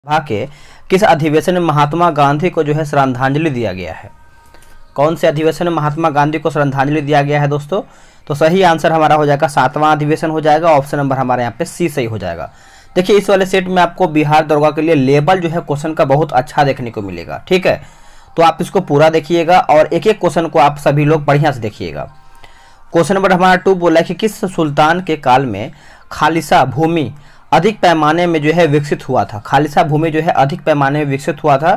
सभा के किस अधिवेशन में महात्मा गांधी को जो है श्रद्धांजलि दिया गया है? कौन से अधिवेशन में महात्मा गांधी को श्रद्धांजलि दिया गया है दोस्तों? तो सही आंसर हमारा हो जाएगा 7वां अधिवेशन हो जाएगा। ऑप्शन नंबर हमारे यहाँ पे सी सही हो जाएगा। देखिए इस वाले सेट में आपको बिहार दरोगा के लिए लेवल जो है क्वेश्चन का बहुत अच्छा देखने को मिलेगा, ठीक है। तो आप इसको पूरा देखिएगा और एक एक क्वेश्चन को आप सभी लोग बढ़िया से देखिएगा। क्वेश्चन नंबर हमारा 2 बोला है कि किस सुल्तान के काल में खालिसा भूमि अधिक पैमाने में जो है विकसित हुआ था? खालिसा भूमि जो है अधिक पैमाने में विकसित हुआ था,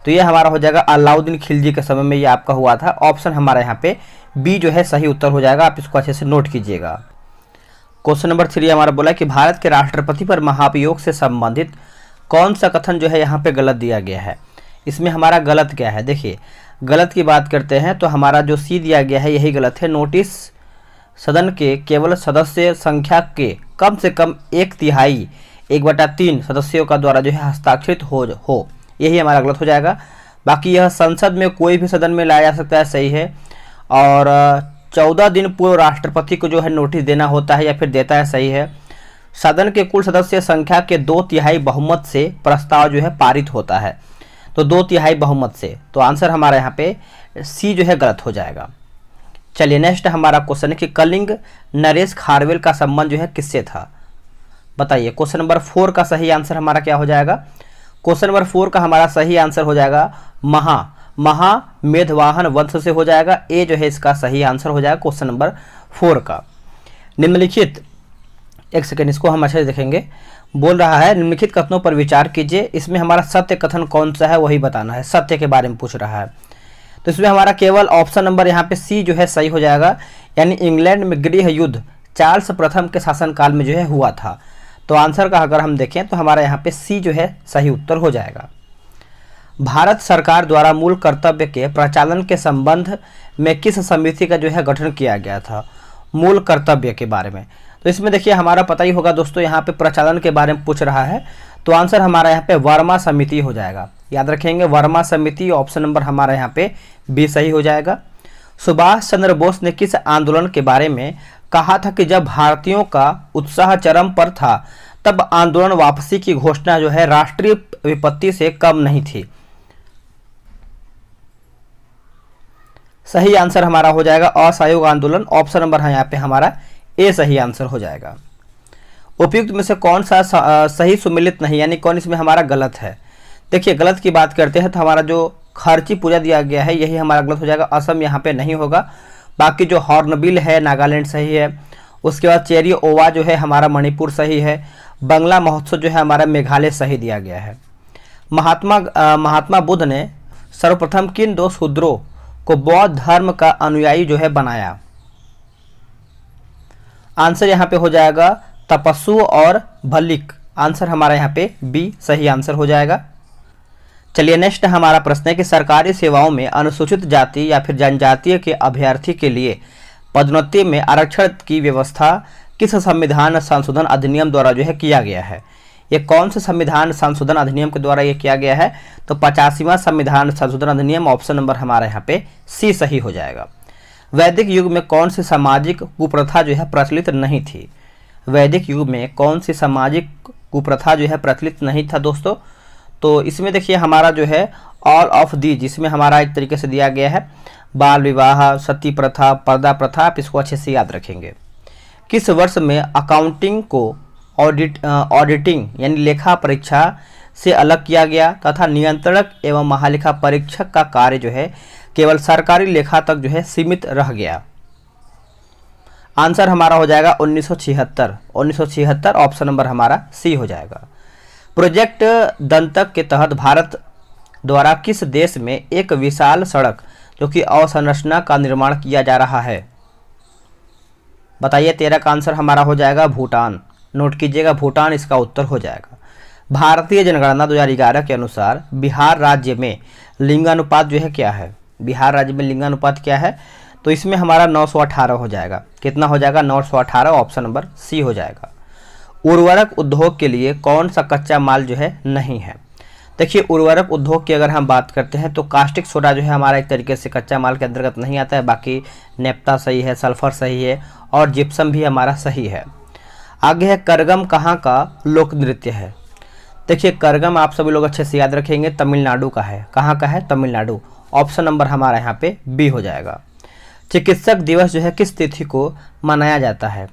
तो ये हमारा हो जाएगा अलाउद्दीन खिलजी के समय में ये आपका हुआ था। ऑप्शन हमारा यहाँ पे बी जो है सही उत्तर हो जाएगा। आप इसको अच्छे से नोट कीजिएगा। क्वेश्चन नंबर 3 हमारा बोला कि भारत के राष्ट्रपति पर महाभियोग से संबंधित कौन सा कथन जो है यहाँ पे गलत दिया गया है? इसमें हमारा गलत क्या है? देखिए गलत की बात करते हैं तो हमारा जो सी दिया गया है यही गलत है। नोटिस सदन के केवल सदस्य संख्या के कम से कम 1/3 1/3 सदस्यों का द्वारा जो है हस्ताक्षरित हो यही हमारा गलत हो जाएगा। बाकी यह संसद में कोई भी सदन में लाया जा सकता है, सही है। और 14 दिन पूर्व राष्ट्रपति को जो है नोटिस देना होता है या फिर देता है, सही है। सदन के कुल सदस्य संख्या के 2/3 बहुमत से प्रस्ताव जो है पारित होता है, तो 2/3 बहुमत से। तो आंसर हमारा यहाँ पे सी जो है गलत हो जाएगा। चलिए नेक्स्ट हमारा क्वेश्चन है कि कलिंग नरेश खारवेल का संबंध जो है किससे था? बताइए। क्वेश्चन नंबर 4 का सही आंसर हमारा क्या हो जाएगा? क्वेश्चन नंबर 4 का हमारा सही आंसर हो जाएगा महामेधवाहन वंश से हो जाएगा। ए जो है इसका सही आंसर हो जाएगा क्वेश्चन नंबर 4 का। निम्नलिखित, एक सेकेंड इसको हम अच्छे से देखेंगे। बोल रहा है निम्नलिखित कथनों पर विचार कीजिए। इसमें हमारा सत्य कथन कौन सा है वही बताना है, सत्य के बारे में पूछ रहा है। तो इसमें हमारा केवल ऑप्शन नंबर यहाँ पे सी जो है सही हो जाएगा। यानी इंग्लैंड में गृह युद्ध चार्ल्स प्रथम के शासनकाल में जो है हुआ था। तो आंसर का अगर हम देखें तो हमारा यहाँ पे सी जो है सही उत्तर हो जाएगा। भारत सरकार द्वारा मूल कर्तव्य के प्रचालन के संबंध में किस समिति का जो है गठन किया गया था? मूल कर्तव्य के बारे में। तो इसमें देखिए हमारा पता ही होगा दोस्तों, यहाँ पे प्रचालन के बारे में पूछ रहा है, तो आंसर हमारा यहाँ पे वर्मा समिति हो जाएगा। याद रखेंगे वर्मा समिति। ऑप्शन नंबर हमारा यहाँ पे बी सही हो जाएगा। सुभाष चंद्र बोस ने किस आंदोलन के बारे में कहा था कि जब भारतीयों का उत्साह चरम पर था तब आंदोलन वापसी की घोषणा जो है राष्ट्रीय विपत्ति से कम नहीं थी? सही आंसर हमारा हो जाएगा असहयोग आंदोलन। ऑप्शन नंबर है यहाँ पे हमारा ए सही आंसर हो जाएगा। उपयुक्त में से कौन सा सही सुमिलित नहीं, यानी कौन इसमें हमारा गलत है? देखिए गलत की बात करते हैं तो हमारा जो खर्ची पूजा दिया गया है यही हमारा गलत हो जाएगा। असम यहाँ पे नहीं होगा। बाकी जो हॉर्नबिल है नागालैंड सही है। उसके बाद चेरी ओवा जो है हमारा मणिपुर सही है। बंगला महोत्सव जो है हमारा मेघालय सही दिया गया है। महात्मा बुद्ध ने सर्वप्रथम किन 2 शूद्रों को बौद्ध धर्म का अनुयायी जो है बनाया? आंसर यहाँ पे हो जाएगा तपस्सु और भल्लिक। आंसर हमारा यहाँ पे बी सही आंसर हो जाएगा। चलिए नेक्स्ट हमारा प्रश्न है कि सरकारी सेवाओं में अनुसूचित जाति या फिर जनजातीय के अभ्यर्थी के लिए पदोन्नति में आरक्षण की व्यवस्था किस संविधान संशोधन अधिनियम द्वारा जो है किया गया है? ये कौन से संविधान संशोधन अधिनियम के द्वारा ये किया गया है? तो 85वां संविधान संशोधन अधिनियम। ऑप्शन नंबर हमारा यहाँ पे सी सही हो जाएगा। वैदिक युग में कौन सी सामाजिक कुप्रथा जो है प्रचलित नहीं थी? वैदिक युग में कौन सी सामाजिक कुप्रथा जो है प्रचलित नहीं था दोस्तों? तो इसमें देखिए हमारा जो है ऑल ऑफ दी, जिसमें हमारा एक तरीके से दिया गया है बाल विवाह, सती प्रथा, पर्दा प्रथा। आप इसको अच्छे से याद रखेंगे। किस वर्ष में अकाउंटिंग को ऑडिटिंग यानी लेखा परीक्षा से अलग किया गया तथा नियंत्रक एवं महालेखा परीक्षक का कार्य जो है केवल सरकारी लेखा तक जो है सीमित रह गया? आंसर हमारा हो जाएगा 1976। 1976 ऑप्शन नंबर हमारा सी हो जाएगा। प्रोजेक्ट दंतक के तहत भारत द्वारा किस देश में एक विशाल सड़क जो कि अवसंरचना का निर्माण किया जा रहा है? बताइए। 13 का आंसर हमारा हो जाएगा भूटान। नोट कीजिएगा भूटान इसका उत्तर हो जाएगा। भारतीय जनगणना 2011 के अनुसार बिहार राज्य में लिंगानुपात जो है क्या है? बिहार राज्य में लिंगानुपात क्या है? तो इसमें हमारा 918 हो जाएगा। कितना हो जाएगा? 918। ऑप्शन नंबर सी हो जाएगा। उर्वरक उद्योग के लिए कौन सा कच्चा माल जो है नहीं है? देखिए उर्वरक उद्योग की अगर हम बात करते हैं तो कास्टिक सोडा जो है हमारा एक तरीके से कच्चा माल के अंतर्गत नहीं आता है। बाकी नेप्ता सही है, सल्फर सही है और जिप्सम भी हमारा सही है। आगे है करगम कहाँ का लोक नृत्य है? देखिए करगम आप सभी लोग अच्छे से याद रखेंगे, तमिलनाडु का है। कहाँ का है? तमिलनाडु। ऑप्शन नंबर हमारा यहाँ पे बी हो जाएगा। चिकित्सक दिवस जो है किस तिथि को मनाया जाता है?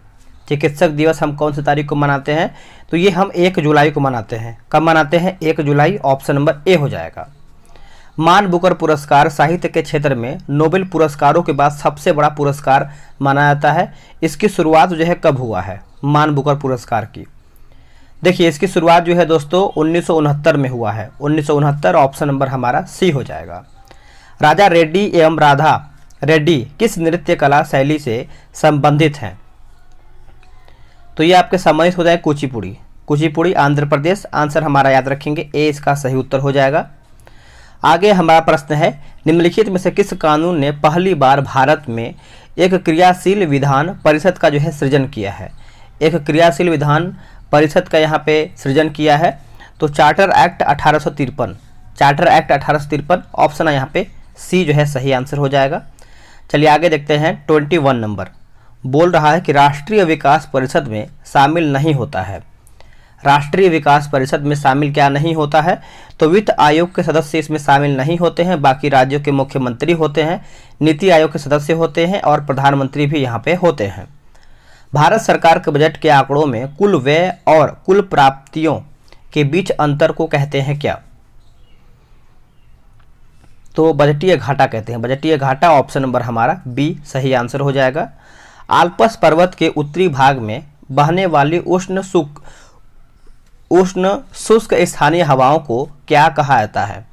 चिकित्सक दिवस हम कौन सी तारीख को मनाते हैं? तो ये हम 1 जुलाई को मनाते हैं। कब मनाते हैं? 1 जुलाई। ऑप्शन नंबर ए हो जाएगा। मान बुकर पुरस्कार साहित्य के क्षेत्र में नोबेल पुरस्कारों के बाद सबसे बड़ा पुरस्कार माना जाता है। इसकी शुरुआत जो है कब हुआ है मान बुकर पुरस्कार की? देखिए इसकी शुरुआत जो है दोस्तों 1969 में हुआ है। 1969। ऑप्शन नंबर हमारा सी हो जाएगा। राजा रेड्डी एवं राधा रेड्डी किस नृत्य कला शैली से संबंधित हैं? तो ये आपके सम्मानित हो जाए कुचिपुड़ी। कुचिपुड़ी आंध्र प्रदेश। आंसर हमारा याद रखेंगे, ए इसका सही उत्तर हो जाएगा। आगे हमारा प्रश्न है, निम्नलिखित में से किस कानून ने पहली बार भारत में एक क्रियाशील विधान परिषद का जो है सृजन किया है? एक क्रियाशील विधान परिषद का यहाँ पे सृजन किया है। तो charter act 1853। Charter act 1853। Option है यहाँ पे सी जो है सही आंसर हो जाएगा। चलिए आगे देखते हैं। 21 नंबर बोल रहा है कि राष्ट्रीय विकास परिषद में शामिल नहीं होता है। राष्ट्रीय विकास परिषद में शामिल क्या नहीं होता है? तो वित्त आयोग के सदस्य इसमें शामिल नहीं होते हैं। बाकी राज्यों के मुख्यमंत्री होते हैं, नीति आयोग के सदस्य होते हैं और प्रधानमंत्री भी यहाँ पे होते हैं। भारत सरकार के बजट के आंकड़ों में कुल व्यय और कुल प्राप्तियों के बीच अंतर को कहते हैं क्या? तो बजटीय घाटा कहते हैं। बजटीय घाटा। ऑप्शन नंबर हमारा बी सही आंसर हो जाएगा। आल्प्स पर्वत के उत्तरी भाग में बहने वाली उष्ण शुष्क स्थानीय हवाओं को क्या कहा जाता है?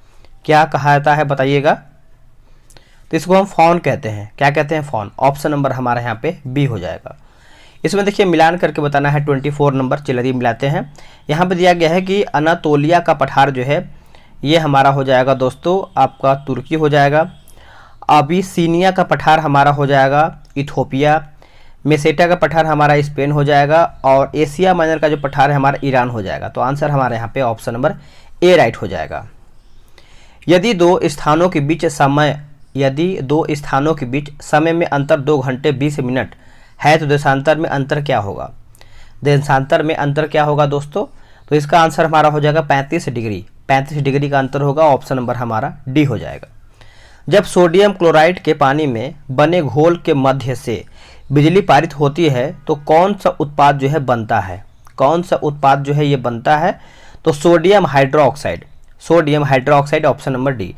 क्या कहा जाता है बताइएगा। तो इसको हम फॉन कहते हैं। क्या कहते हैं? फॉन। ऑप्शन नंबर हमारा यहाँ पे बी हो जाएगा। इसमें देखिए मिलान करके बताना है। 24 नंबर चलिए मिलाते हैं। यहाँ पे दिया गया है कि अनातोलिया का पठार जो है ये हमारा हो जाएगा दोस्तों आपका तुर्की हो जाएगा। अबिसिनिया का पठार हमारा हो जाएगा इथोपिया। मेसेटा का पठार हमारा स्पेन हो जाएगा और एशिया माइनर का जो पठार है हमारा ईरान हो जाएगा। तो आंसर हमारे यहाँ पे ऑप्शन नंबर ए राइट हो जाएगा। यदि दो स्थानों के बीच समय में अंतर 2 घंटे 20 मिनट है तो देशांतर में अंतर क्या होगा? देशांतर में अंतर क्या होगा दोस्तों? तो इसका आंसर हमारा हो जाएगा 35 डिग्री। 35 डिग्री का अंतर होगा। ऑप्शन नंबर हमारा डी हो जाएगा। जब सोडियम क्लोराइड के पानी में बने घोल के मध्य से बिजली पारित होती है तो कौन सा उत्पाद जो है बनता है? कौन सा उत्पाद जो है ये बनता है? तो sodium hydroxide. Sodium hydroxide. Option number D.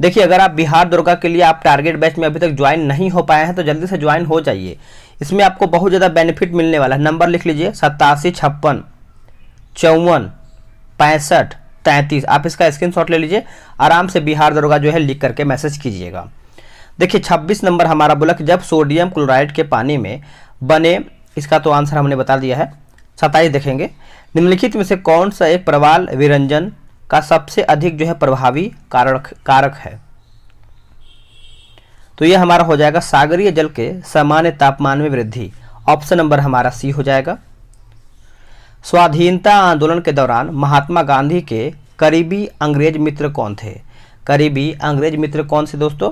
देखिए अगर आप बिहार दुर्गा के लिए आप टारगेट बैच में अभी तक ज्वाइन नहीं हो पाए हैं तो जल्दी से ज्वाइन हो जाइए। इसमें आपको बहुत ज़्यादा बेनिफिट मिलने वाला है। नंबर लिख लीजिए 87 56 54 65 33। आप इसका स्क्रीनशॉट ले लीजिए। आराम से बिहार दरोगा जो है लिख करके मैसेज कीजिएगा। देखिए 26 नंबर हमारा बोला कि जब सोडियम क्लोराइड के पानी में बने, इसका तो आंसर हमने बता दिया है। 27 देखेंगे। निम्नलिखित में से कौन सा एक प्रवाल विरंजन का सबसे अधिक जो है प्रभावी कारक है? तो यह हमारा हो जाएगा सागरीय जल के सामान्य तापमान में वृद्धि। ऑप्शन नंबर हमारा सी हो जाएगा। स्वाधीनता आंदोलन के दौरान महात्मा गांधी के करीबी अंग्रेज मित्र कौन थे? करीबी अंग्रेज मित्र कौन से दोस्तों?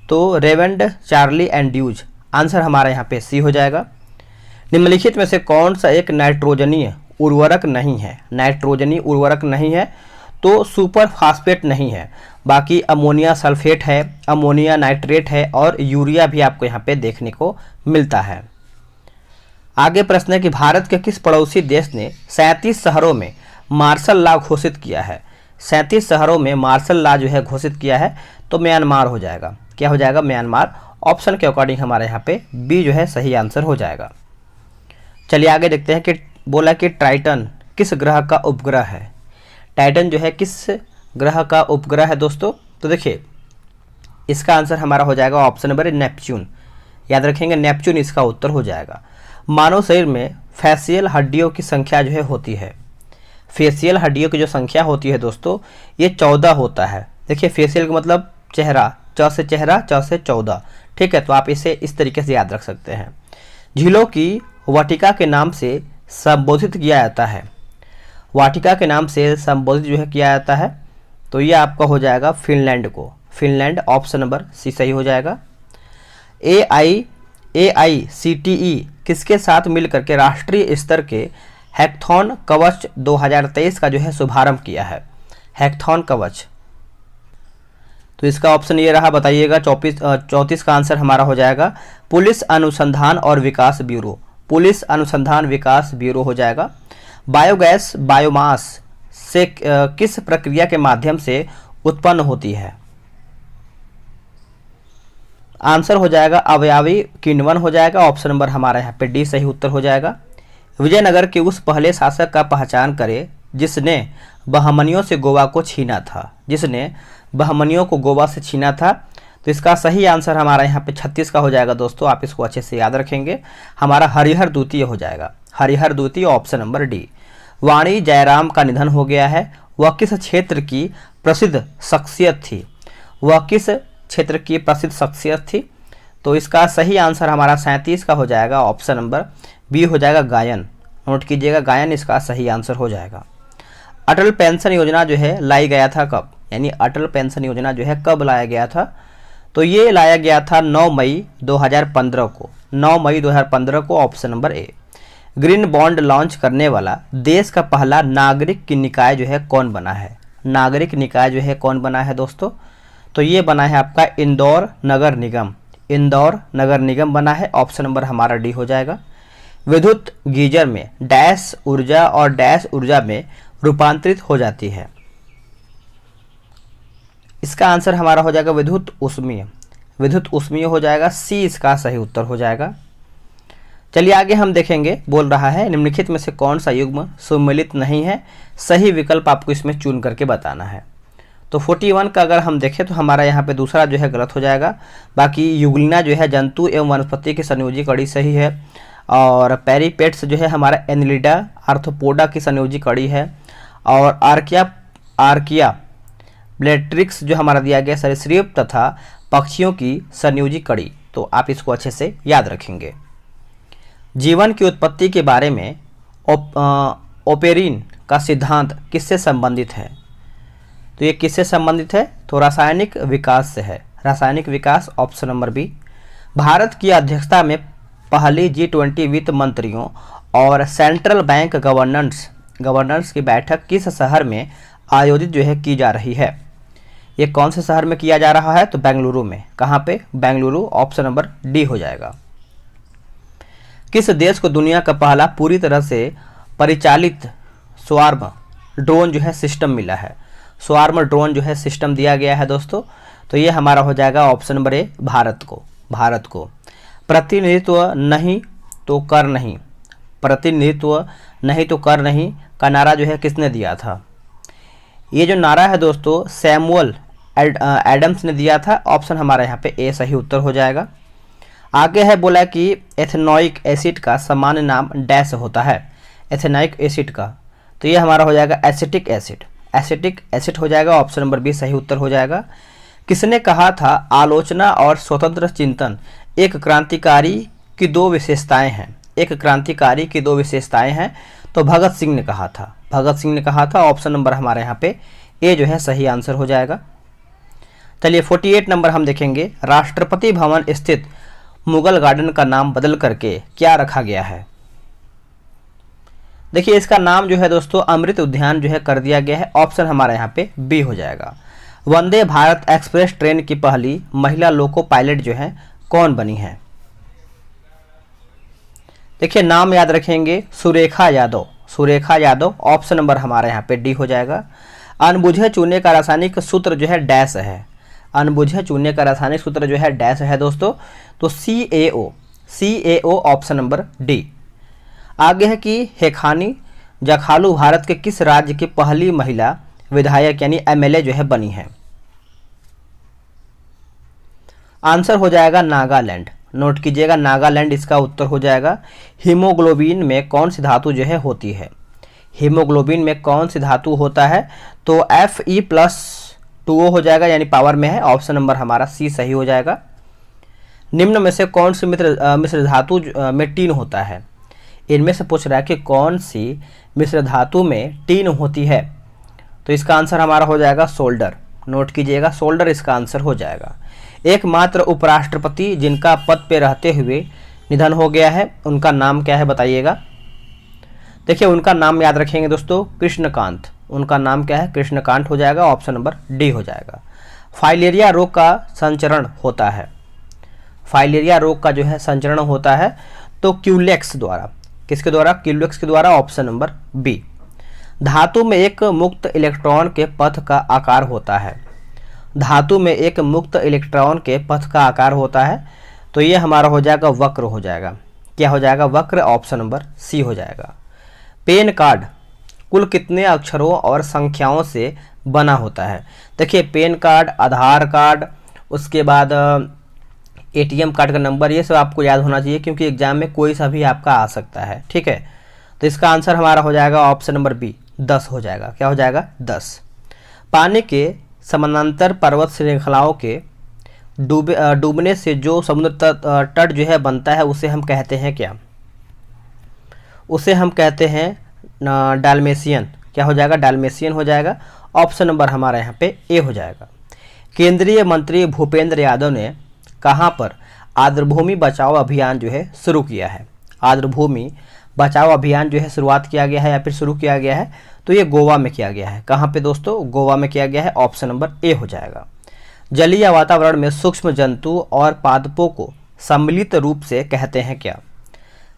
तो रेवंड, चार्ली एंड ड्यूज। आंसर हमारा यहाँ पे सी हो जाएगा। निम्नलिखित में से कौन सा एक नाइट्रोजनीय उर्वरक नहीं है? नाइट्रोजनीय उर्वरक नहीं है तो सुपर फास्फेट नहीं है। बाकी अमोनिया सल्फेट है, अमोनिया नाइट्रेट है और यूरिया भी आपको यहाँ पे देखने को मिलता है। आगे प्रश्न है कि भारत के किस पड़ोसी देश ने 37 शहरों में मार्शल लॉ घोषित किया है? 37 शहरों में मार्शल लॉ जो है घोषित किया है। तो म्यांमार हो जाएगा। क्या हो जाएगा? म्यांमार। ऑप्शन के अकॉर्डिंग हमारे यहाँ पे बी जो है सही आंसर हो जाएगा। चलिए आगे देखते हैं कि बोला कि टाइटन किस ग्रह का उपग्रह है? टाइटन जो है किस ग्रह का उपग्रह है दोस्तों? तो देखिए इसका आंसर हमारा हो जाएगा ऑप्शन नंबर नेपच्यून। याद रखेंगे नेपच्यून इसका उत्तर हो जाएगा। मानव शरीर में फेशियल हड्डियों की संख्या जो है होती है। फेशियल हड्डियों की जो संख्या होती है दोस्तों ये 14 होता है। देखिए फेशियल का मतलब चेहरा, च से चेहरा, च से 14। ठीक है, तो आप इसे इस तरीके से याद रख सकते हैं। झीलों की वाटिका के नाम से संबोधित किया जाता है। वाटिका के नाम से संबोधित जो है किया जाता है तो ये आपका हो जाएगा फिनलैंड को। फिनलैंड। ऑप्शन नंबर सी सही हो जाएगा। AICTE किसके साथ मिलकर के राष्ट्रीय स्तर के हैकथॉन कवच 2023 का जो है शुभारंभ किया है? हैकथॉन कवच, तो इसका ऑप्शन ये रहा, बताइएगा। 34 का आंसर हमारा हो जाएगा पुलिस अनुसंधान और विकास ब्यूरो। पुलिस अनुसंधान विकास ब्यूरो हो जाएगा। बायोगैस बायोमास से किस प्रक्रिया के माध्यम से उत्पन्न होती है? आंसर हो जाएगा अवयवी किण्वन हो जाएगा। ऑप्शन नंबर हमारा यहाँ पे डी सही उत्तर हो जाएगा। विजयनगर के उस पहले शासक का पहचान करें जिसने बहमनियों से गोवा को छीना था। जिसने बहमनियों को गोवा से छीना था, तो इसका सही आंसर हमारा यहाँ पे 36 का हो जाएगा दोस्तों। आप इसको अच्छे से याद रखेंगे। हमारा हरिहर द्वितीय हो जाएगा। हरिहर द्वितीय, ऑप्शन नंबर डी। वाणी जयराम का निधन हो गया है। वह किस क्षेत्र की प्रसिद्ध शख्सियत थी? वह किस क्षेत्र की प्रसिद्ध शख्सियत थी? तो इसका सही आंसर हमारा 37 का हो जाएगा। ऑप्शन नंबर बी हो जाएगा गायन। नोट कीजिएगा, गायन इसका सही आंसर हो जाएगा। अटल पेंशन योजना जो है लाई गया था कब? यानी अटल पेंशन योजना जो है कब लाया गया था? तो ये लाया गया था 9 मई 2015 को। 9 मई 2015 को, option number A. Green bond launch करने वाला देश का पहला नागरिक की निकाय जो है कौन बना है? नागरिक निकाय जो है कौन बना है दोस्तों? तो ये बना है आपका इंदौर नगर निगम। इंदौर नगर निगम बना है। ऑप्शन नंबर हमारा डी हो जाएगा। विद्युत गीजर में डैश ऊर्जा और डैश ऊर्जा में रूपांतरित हो जाती है? इसका आंसर हमारा हो जाएगा विद्युत ऊष्मीय। विद्युत ऊष्मीय हो जाएगा। सी इसका सही उत्तर हो जाएगा। चलिए आगे हम देखेंगे। बोल रहा है निम्नलिखित में से कौन सा युग्म सम्मिलित नहीं है? सही विकल्प आपको इसमें चुन करके बताना है। तो 41 का अगर हम देखें तो हमारा यहाँ पे दूसरा जो है गलत हो जाएगा। बाकी युगलिना जो है जंतु एवं वनस्पति की संयोजी कड़ी सही है। और पेरिपेट्स जो है हमारा एनिलिडा आर्थ्रोपोडा की संयोजी कड़ी है। और आर्किया ब्लेट्रिक्स जो हमारा दिया गया सरीसृप तथा पक्षियों की संयोजी कड़ी। तो आप इसको अच्छे से याद रखेंगे। जीवन की उत्पत्ति के बारे में ओपेरिन का सिद्धांत किससे संबंधित है? तो ये किससे संबंधित है? तो रासायनिक विकास से है। रासायनिक विकास, ऑप्शन नंबर बी। भारत की अध्यक्षता में पहली G20 वित्त मंत्रियों और सेंट्रल बैंक गवर्नर्स की बैठक किस शहर में आयोजित जो है की जा रही है? ये कौन से शहर में किया जा रहा है? तो बेंगलुरु में। कहाँ पे? बेंगलुरु। ऑप्शन नंबर डी हो जाएगा। किस देश को दुनिया का पहला पूरी तरह से परिचालित स्वार्म ड्रोन जो है सिस्टम मिला है? स्वार्म ड्रोन जो है सिस्टम दिया गया है दोस्तों। तो ये हमारा हो जाएगा ऑप्शन नंबर ए, भारत को। भारत को। प्रतिनिधित्व नहीं तो कर नहीं। प्रतिनिधित्व नहीं तो कर नहीं का नारा जो है किसने दिया था? ये जो नारा है दोस्तों सैमुअल एडम्स ने दिया था। ऑप्शन हमारा यहाँ पे ए सही उत्तर हो जाएगा। आगे है बोला कि एथेनोइक एसिड का सामान्य नाम डैश होता है? एथेनोइक एसिड का, तो ये हमारा हो जाएगा एसिटिक एसिड। एसिटिक एसिड हो जाएगा। ऑप्शन नंबर बी सही उत्तर हो जाएगा। किसने कहा था आलोचना और स्वतंत्र चिंतन एक क्रांतिकारी की दो विशेषताएं हैं? एक क्रांतिकारी की दो विशेषताएं हैं। तो भगत सिंह ने कहा था। भगत सिंह ने कहा था। ऑप्शन नंबर हमारे यहाँ पे ए जो है सही आंसर हो जाएगा। चलिए 48 नंबर हम देखेंगे। राष्ट्रपति भवन स्थित मुगल गार्डन का नाम बदल करके क्या रखा गया है? देखिए इसका नाम जो है दोस्तों अमृत उद्यान जो है कर दिया गया है। ऑप्शन हमारा यहाँ पे बी हो जाएगा। वंदे भारत एक्सप्रेस ट्रेन की पहली महिला लोको पायलट जो है कौन बनी है? देखिए नाम याद रखेंगे, सुरेखा यादव। सुरेखा यादव। ऑप्शन नंबर हमारा यहाँ पे डी हो जाएगा। अनबुझे चूने का रासायनिक सूत्र जो है डैश है। अनबुझे चूने का रासायनिक सूत्र जो है डैश है दोस्तों। तो CaO ऑप्शन नंबर डी। आगे है कि हेखानी जखालू भारत के किस राज्य की पहली महिला विधायक यानी MLA जो है बनी है? आंसर हो जाएगा नागालैंड। नोट कीजिएगा, नागालैंड इसका उत्तर हो जाएगा। हीमोग्लोबिन में कौन सी धातु जो है होती है? हीमोग्लोबिन में कौन सी धातु होता है? तो Fe+2O हो जाएगा, यानी पावर में है। ऑप्शन नंबर हमारा सी सही हो जाएगा। निम्न में से कौन सी मिश्र धातु में टीन होता है? इनमें से पूछ रहा है कि कौन सी मिश्र धातु में टीन होती है? तो इसका आंसर हमारा हो जाएगा सोल्डर। नोट कीजिएगा, सोल्डर इसका आंसर हो जाएगा। एकमात्र उपराष्ट्रपति जिनका पद पे रहते हुए निधन हो गया है, उनका नाम क्या है बताइएगा? देखिए उनका नाम याद रखेंगे दोस्तों, कृष्णकांत। उनका नाम क्या है? कृष्णकांत हो जाएगा, ऑप्शन नंबर डी हो जाएगा। फाइलेरिया रोग का संचरण होता है, फाइलेरिया रोग का जो है संचरण होता है तो क्यूलेक्स द्वारा। किसके द्वारा? क्यूलेक्स के द्वारा, ऑप्शन नंबर बी। धातु में एक मुक्त इलेक्ट्रॉन के पथ का आकार होता है, धातु में एक मुक्त इलेक्ट्रॉन के पथ का आकार होता है तो ये हमारा हो जाएगा वक्र हो जाएगा। क्या हो जाएगा? वक्र, ऑप्शन नंबर सी हो जाएगा। पैन कार्ड कुल कितने अक्षरों और संख्याओं से बना होता है? देखिए पैन कार्ड, आधार कार्ड, उसके बाद एटीएम कार्ड का नंबर, ये सब आपको याद होना चाहिए क्योंकि एग्जाम में कोई सा भी आपका आ सकता है, ठीक है। तो इसका आंसर हमारा हो जाएगा ऑप्शन नंबर बी, 10 हो जाएगा। क्या हो जाएगा? 10। पानी के समानांतर पर्वत श्रृंखलाओं के डूबने से जो समुद्र तट जो है बनता है उसे हम कहते हैं क्या? उसे हम कहते हैं डालमेशियन। क्या हो जाएगा? डालमेशियन हो जाएगा। ऑप्शन नंबर हमारा यहाँ पे ए हो जाएगा। केंद्रीय मंत्री भूपेंद्र यादव ने कहाँ पर आर्द्रभूमि बचाओ अभियान जो है शुरू किया है? आर्द्रभूमि बचाओ अभियान जो है शुरुआत किया गया है या फिर शुरू किया गया है तो ये गोवा में किया गया है। कहाँ पे दोस्तों? गोवा में किया गया है। ऑप्शन नंबर ए हो जाएगा। जलीय वातावरण में सूक्ष्म जंतु और पादपों को सम्मिलित रूप से कहते हैं क्या?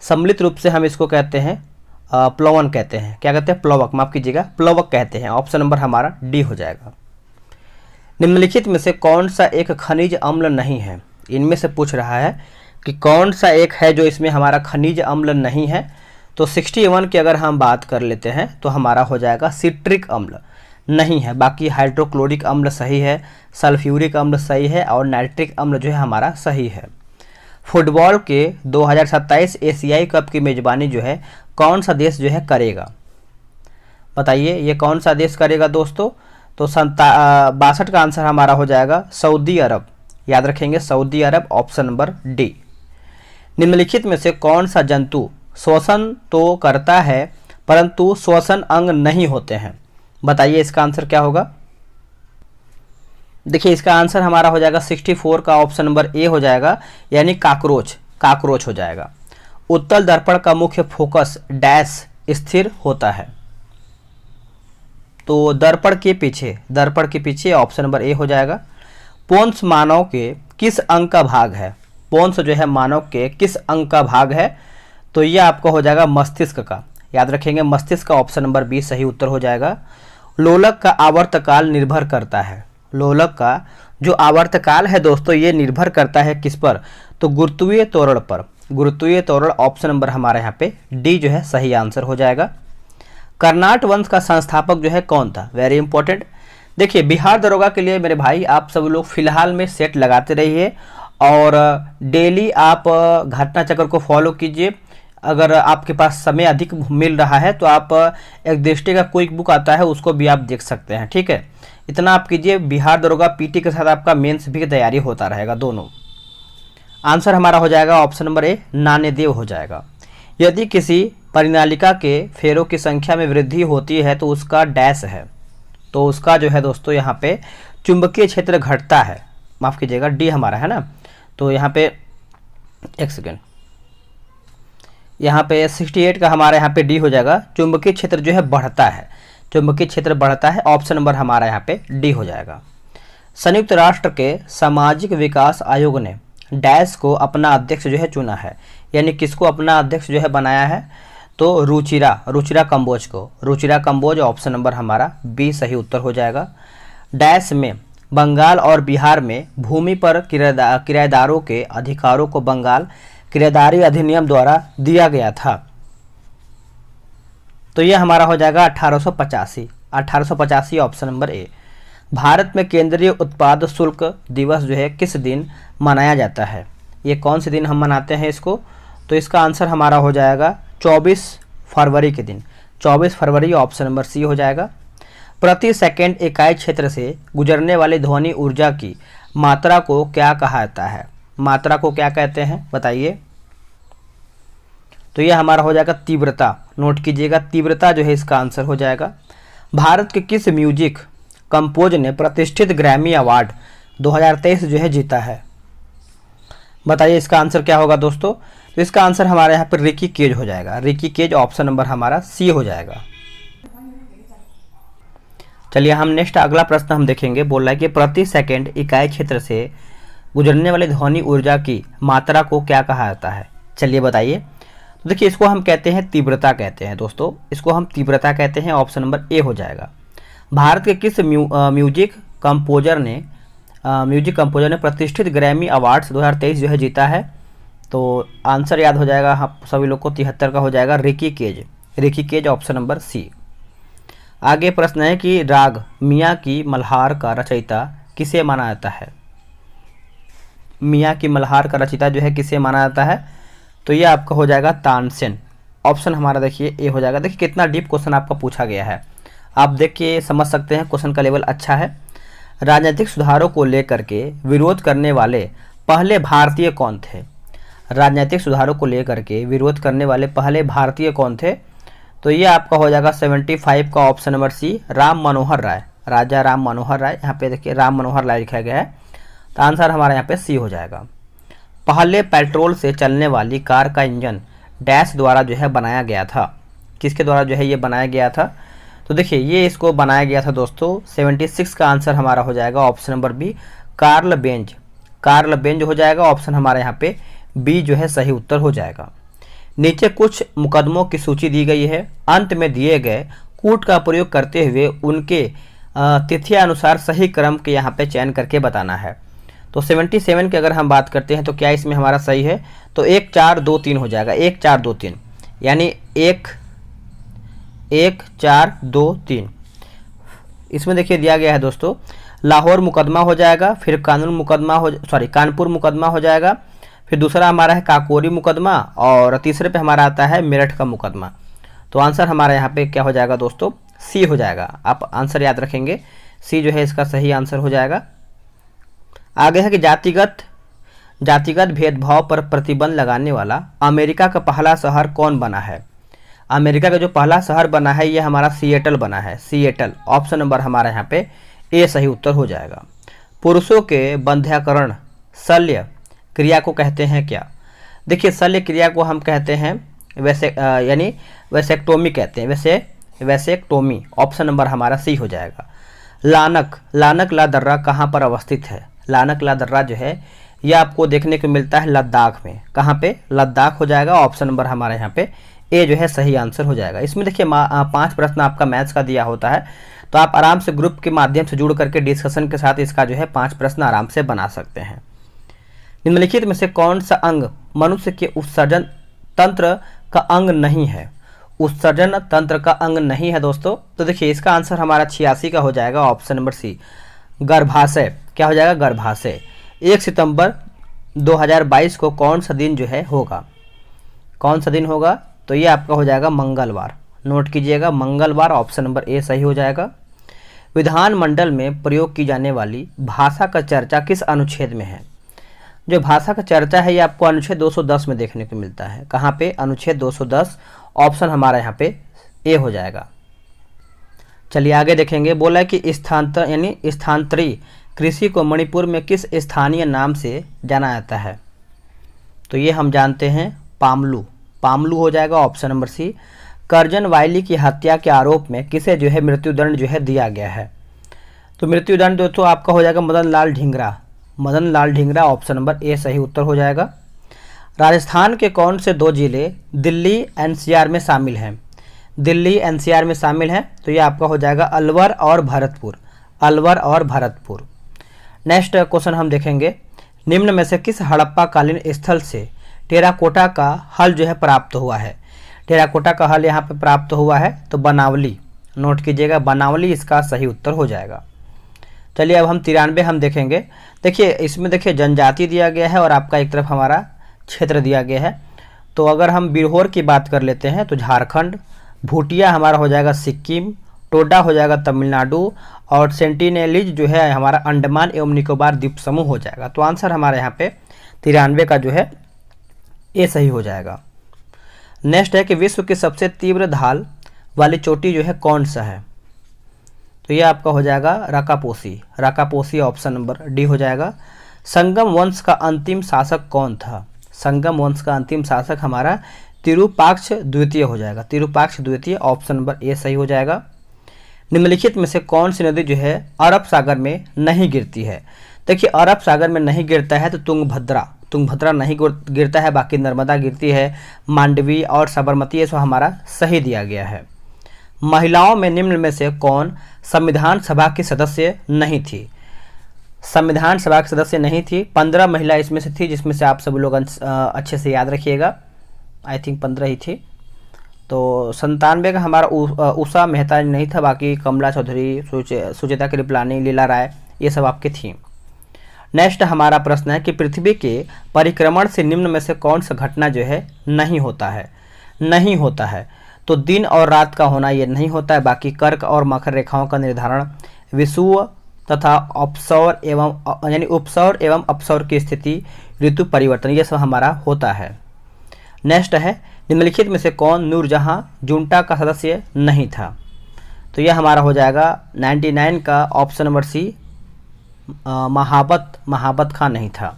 सम्मिलित रूप से हम इसको कहते हैं प्लवक कहते हैं। क्या कहते हैं? प्लवक, माफ कीजिएगा, प्लवक कहते हैं। ऑप्शन नंबर हमारा डी हो जाएगा। निम्नलिखित में से कौन सा एक खनिज अम्ल नहीं है? इनमें से पूछ रहा है कि कौन सा एक है जो इसमें हमारा खनिज अम्ल नहीं है। तो 61 की अगर हम बात कर लेते हैं तो हमारा हो जाएगा सिट्रिक अम्ल नहीं है। बाकी हाइड्रोक्लोरिक अम्ल सही है, सल्फ्यूरिक अम्ल सही है और नाइट्रिक अम्ल जो है हमारा सही है। फुटबॉल के 2027 एशियाई कप की मेज़बानी जो है कौन सा देश जो है करेगा? बताइए ये कौन सा देश करेगा दोस्तों? तो 62 का आंसर हमारा हो जाएगा सऊदी अरब। याद रखेंगे, सऊदी अरब, ऑप्शन नंबर डी। निम्नलिखित में से कौन सा जंतु श्वसन तो करता है परंतु श्वसन अंग नहीं होते हैं? बताइए इसका आंसर क्या होगा? देखिए इसका आंसर हमारा हो जाएगा 64 का, ऑप्शन नंबर ए हो जाएगा, यानी काकरोच, काकरोच हो जाएगा। उत्तल दर्पण का मुख्य फोकस डैश स्थिर होता है, तो दर्पण के पीछे ऑप्शन नंबर ए हो जाएगा। पोन्स मानव के किस अंग का भाग है? पोन्स जो है मानव के किस अंग का भाग है? तो ये आपको हो जाएगा मस्तिष्क का। याद रखेंगे मस्तिष्क का, ऑप्शन नंबर बी सही उत्तर हो जाएगा। लोलक का आवर्तकाल निर्भर करता है, लोलक का जो आवर्तकाल है दोस्तों ये निर्भर करता है किस पर? तो गुरुत्वीय त्वरण पर, गुरुत्वीय त्वरण, ऑप्शन नंबर हमारे यहाँ पे डी जो है सही आंसर हो जाएगा। कर्नाट वंश का संस्थापक जो है कौन था? Very important. देखिए बिहार दरोगा के लिए मेरे भाई आप सब लोग फिलहाल में सेट लगाते रहिए और डेली आप घटना चक्र को फॉलो कीजिए। अगर आपके पास समय अधिक मिल रहा है तो आप एक दृष्टि का क्विक बुक आता है उसको भी आप देख सकते हैं, ठीक है। इतना आप कीजिए, बिहार दरोगा पीटी के साथ आपका मेंस भी तैयारी होता रहेगा दोनों। आंसर हमारा हो जाएगा ऑप्शन नंबर ए, नान्यदेव हो जाएगा। यदि किसी परिनालिका के फेरों की संख्या में वृद्धि होती है तो उसका डैश है, तो उसका जो है दोस्तों यहाँ पे चुंबकीय क्षेत्र घटता है। माफ़ कीजिएगा, डी हमारा है ना, तो यहाँ पे एक सेकेंड, यहाँ पे 68 का हमारा यहाँ पे डी हो जाएगा। चुंबकीय क्षेत्र जो है बढ़ता है, चुंबकीय क्षेत्र बढ़ता है, ऑप्शन नंबर हमारा यहाँ पे डी हो जाएगा। संयुक्त राष्ट्र के सामाजिक विकास आयोग ने डैश को अपना अध्यक्ष जो है चुना है, यानी किसको अपना अध्यक्ष जो है बनाया है? तो रुचिरा कंबोज को, रुचिरा कंबोज, ऑप्शन नंबर हमारा बी सही उत्तर हो जाएगा। डैश में बंगाल और बिहार में भूमि पर किराएदारों के अधिकारों को बंगाल किराएदारी अधिनियम द्वारा दिया गया था, तो यह हमारा हो जाएगा 1885, ऑप्शन नंबर ए। भारत में केंद्रीय उत्पाद शुल्क दिवस जो है किस दिन मनाया जाता है? ये कौन से दिन हम मनाते हैं इसको? तो इसका आंसर हमारा हो जाएगा 24 फरवरी के दिन, 24 फरवरी, ऑप्शन नंबर सी हो जाएगा। प्रति सेकंड इकाई क्षेत्र से गुजरने वाली ध्वनि ऊर्जा की मात्रा को क्या कहा जाता है? मात्रा को क्या कहते हैं बताइए? तो यह हमारा हो जाएगा तीव्रता, नोट कीजिएगा, तीव्रता जो है इसका आंसर हो जाएगा। भारत के किस म्यूजिक कंपोज ने प्रतिष्ठित ग्रैमी अवार्ड 2023 जो है जीता है? बताइए इसका आंसर क्या होगा दोस्तों? तो इसका आंसर हमारे यहाँ पर ऋषिकेश हो जाएगा। ऋषिकेश ऑप्शन नंबर हमारा सी हो जाएगा। चलिए हम नेक्स्ट अगला प्रश्न हम देखेंगे। बोल रहा है कि प्रति सेकंड इकाई क्षेत्र से गुजरने वाली ध्वनि ऊर्जा की मात्रा को क्या कहा जाता है? चलिए बताइए। तो देखिए इसको हम कहते हैं तीव्रता कहते हैं दोस्तों, इसको हम तीव्रता कहते हैं। ऑप्शन नंबर ए हो जाएगा। भारत के किस म्यूजिक कंपोजर ने प्रतिष्ठित ग्रैमी अवार्ड्स 2023 जो है जीता है? तो आंसर याद हो जाएगा हम सभी लोग को, 73 का हो जाएगा ऋषिकेश ऑप्शन नंबर सी। आगे प्रश्न है कि राग मियाँ की मल्हार का रचयिता किसे माना जाता है? मियाँ की मल्हार का रचयिता जो है किसे माना जाता है? तो ये आपका हो जाएगा तानसेन। ऑप्शन हमारा देखिए ए हो जाएगा। देखिए कितना डीप क्वेश्चन आपका पूछा गया है, आप देख के समझ सकते हैं क्वेश्चन का लेवल अच्छा है। राजनीतिक सुधारों को लेकर के विरोध करने वाले पहले भारतीय कौन थे? राजनीतिक सुधारों को लेकर के विरोध करने वाले पहले भारतीय कौन थे? तो ये आपका हो जाएगा 75 का ऑप्शन नंबर सी, राम मनोहर राय, राजा राम मनोहर राय। यहाँ पे देखिए राम मनोहर राय लिखा गया है, तो आंसर हमारा यहाँ पे सी हो जाएगा। पहले पेट्रोल से चलने वाली कार का इंजन डैश द्वारा जो है बनाया गया था? किसके द्वारा जो है ये बनाया गया था? तो देखिए ये इसको बनाया गया था दोस्तों, 76 का आंसर हमारा हो जाएगा option number B, Karl Benz हो जाएगा। ऑप्शन हमारा यहाँ पे बी जो है सही उत्तर हो जाएगा। नीचे कुछ मुकदमों की सूची दी गई है, अंत में दिए गए कूट का प्रयोग करते हुए उनके तिथि अनुसार सही क्रम के यहाँ पे चयन करके बताना है। तो 77 की अगर हम बात करते हैं तो क्या इसमें हमारा सही है? तो 1 4 2 3 हो जाएगा, 1 4 2 3, यानी 1 4 2 3। इसमें देखिए दिया गया है दोस्तों, लाहौर मुकदमा हो जाएगा, फिर कानपुर मुकदमा हो जाएगा, फिर दूसरा हमारा है काकोरी मुकदमा, और तीसरे पे हमारा आता है मेरठ का मुकदमा। तो आंसर हमारा यहाँ पे क्या हो जाएगा दोस्तों? सी हो जाएगा। आप आंसर याद रखेंगे, सी जो है इसका सही आंसर हो जाएगा। आगे है कि जातिगत भेदभाव पर प्रतिबंध लगाने वाला अमेरिका का पहला शहर कौन बना है? अमेरिका का जो पहला शहर बना है ये हमारा सिएटल बना है, सिएटल। ऑप्शन नंबर हमारा यहाँ पे ए सही उत्तर हो जाएगा। पुरुषों के बंध्याकरण शल्य क्रिया को कहते हैं क्या? देखिए शल्य क्रिया को हम कहते हैं यानी वैसेक्टोमी कहते हैं, वैसेक्टोमी। ऑप्शन नंबर हमारा सी हो जाएगा। लानक ला दर्रा कहाँ पर अवस्थित है? लानक ला दर्रा जो है ये आपको देखने को मिलता है लद्दाख में। कहाँ पे? लद्दाख हो जाएगा। ऑप्शन नंबर हमारा यहाँ पे ए जो है सही आंसर हो जाएगा। इसमें देखिए 5 प्रश्न आपका मैथ्स का दिया होता है, तो आप आराम से ग्रुप के माध्यम से जुड़ करके डिस्कशन के साथ इसका जो है 5 प्रश्न आराम से बना सकते हैं। निम्नलिखित में से कौन सा अंग मनुष्य के उत्सर्जन तंत्र का अंग नहीं है? उत्सर्जन तंत्र का अंग नहीं है दोस्तों। तो देखिए इसका आंसर हमारा 86 का हो जाएगा, ऑप्शन नंबर सी, गर्भाशय। क्या हो जाएगा? गर्भाशय। 1 सितंबर 2022 को कौन सा दिन जो है होगा? कौन सा दिन होगा? तो ये आपका हो जाएगा मंगलवार। नोट कीजिएगा, मंगलवार। ऑप्शन नंबर ए सही हो जाएगा। विधानमंडल में प्रयोग की जाने वाली भाषा का चर्चा किस अनुच्छेद में है? जो भाषा का चर्चा है ये आपको अनुच्छेद 210 में देखने को मिलता है। कहाँ पे? अनुच्छेद 210। ऑप्शन हमारा यहाँ पे ए हो जाएगा। चलिए आगे देखेंगे। बोला है कि स्थानांतरी कृषि को मणिपुर में किस स्थानीय नाम से जाना जाता है? तो ये हम जानते हैं पामलू हो जाएगा। Option number C. Curzon Wyllie की हत्या के आरोप में किसे जो है मृत्युदंड जो है दिया गया है? तो मृत्युदंड दोस्तों आपका हो जाएगा Madan Lal Dhingra. Option number A सही उत्तर हो जाएगा। राजस्थान के कौन से 2 जिले दिल्ली एनसीआर में शामिल हैं? दिल्ली एनसीआर में शामिल हैं, तो ये आपका हो जाएगा अलवर और भरतपुर। नेक्स्ट क्वेश्चन हम देखेंगे। निम्न में से किस हड़प्पा कालीन स्थल से टेराकोटा का हल जो है प्राप्त हुआ है? टेराकोटा का हल यहाँ पे प्राप्त हुआ है, तो बनावली। नोट कीजिएगा, बनावली इसका सही उत्तर हो जाएगा। चलिए अब हम 93 हम देखेंगे। देखिए इसमें देखिए जनजाति दिया गया है और आपका एक तरफ हमारा क्षेत्र दिया गया है। तो अगर हम बिरहोर की बात कर लेते हैं तो झारखंड, भूटिया हमारा हो जाएगा सिक्किम, टोडा हो जाएगा तमिलनाडु, और सेंटिनेलीज जो है हमारा अंडमान एवं निकोबार द्वीप समूह हो जाएगा। तो आंसर हमारे यहाँ पे 93 का जो है ए सही हो जाएगा। नेक्स्ट है कि विश्व की सबसे तीव्र ढाल वाली चोटी जो है कौन सा है? तो ये आपका हो जाएगा राकापोसी। ऑप्शन नंबर डी हो जाएगा। संगम वंश का अंतिम शासक कौन था? संगम वंश का अंतिम शासक हमारा तिरुपाक्ष द्वितीय हो जाएगा। तिरुपाक्ष द्वितीय, ऑप्शन नंबर ए सही हो जाएगा। निम्नलिखित में से कौन सी नदी जो है अरब सागर में नहीं गिरती है? देखिए, अरब सागर में नहीं गिरता है तो तुंगभद्रा नहीं गिरता है, बाकी नर्मदा गिरती है, मांडवी और साबरमती, ये सब हमारा सही दिया गया है। महिलाओं में निम्न में से कौन संविधान सभा की सदस्य नहीं थी? संविधान सभा की सदस्य नहीं थी। 15 महिला इसमें से थी, जिसमें से आप सब लोग अच्छे से याद रखिएगा। आई थिंक 15 ही थी। तो 97 का हमारा उषा मेहता नहीं था, बाकी कमला चौधरी, सुचेता कृपलानी, लीला राय, ये सब आपकी थी। नेक्स्ट हमारा प्रश्न है कि पृथ्वी के परिक्रमण से निम्न में से कौन सा घटना जो है नहीं होता है? तो दिन और रात का होना ये नहीं होता है, बाकी कर्क और मकर रेखाओं का निर्धारण, विषुव तथा अपसौर एवं अपसौर की स्थिति, ऋतु परिवर्तन, ये सब हमारा होता है। नेक्स्ट है निम्नलिखित में से कौन नूरजहां जुंटा का सदस्य नहीं था? तो यह हमारा हो जाएगा 99 का ऑप्शन नंबर सी, महाबत खां नहीं था।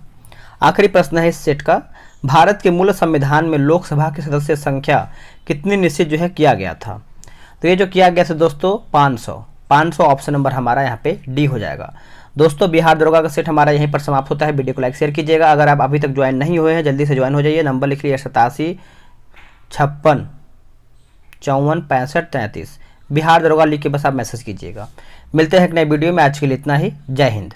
आखिरी प्रश्न है इस सेट का, भारत के मूल संविधान में लोकसभा की सदस्य संख्या कितनी निश्चित जो है किया गया था? तो ये जो किया गया था दोस्तों 500 ऑप्शन नंबर हमारा यहाँ पे डी हो जाएगा। दोस्तों, बिहार दरोगा का सेट हमारा यहीं पर समाप्त होता है। वीडियो को लाइक शेयर कीजिएगा। अगर आप अभी तक ज्वाइन नहीं हुए हैं जल्दी से ज्वाइन हो जाइए। नंबर लिख लीजिए 87 56 54 65 33। बिहार दरोगा लिख के बस आप मैसेज कीजिएगा। मिलते हैं एक नए वीडियो में, आज के लिए इतना ही। जय हिंद।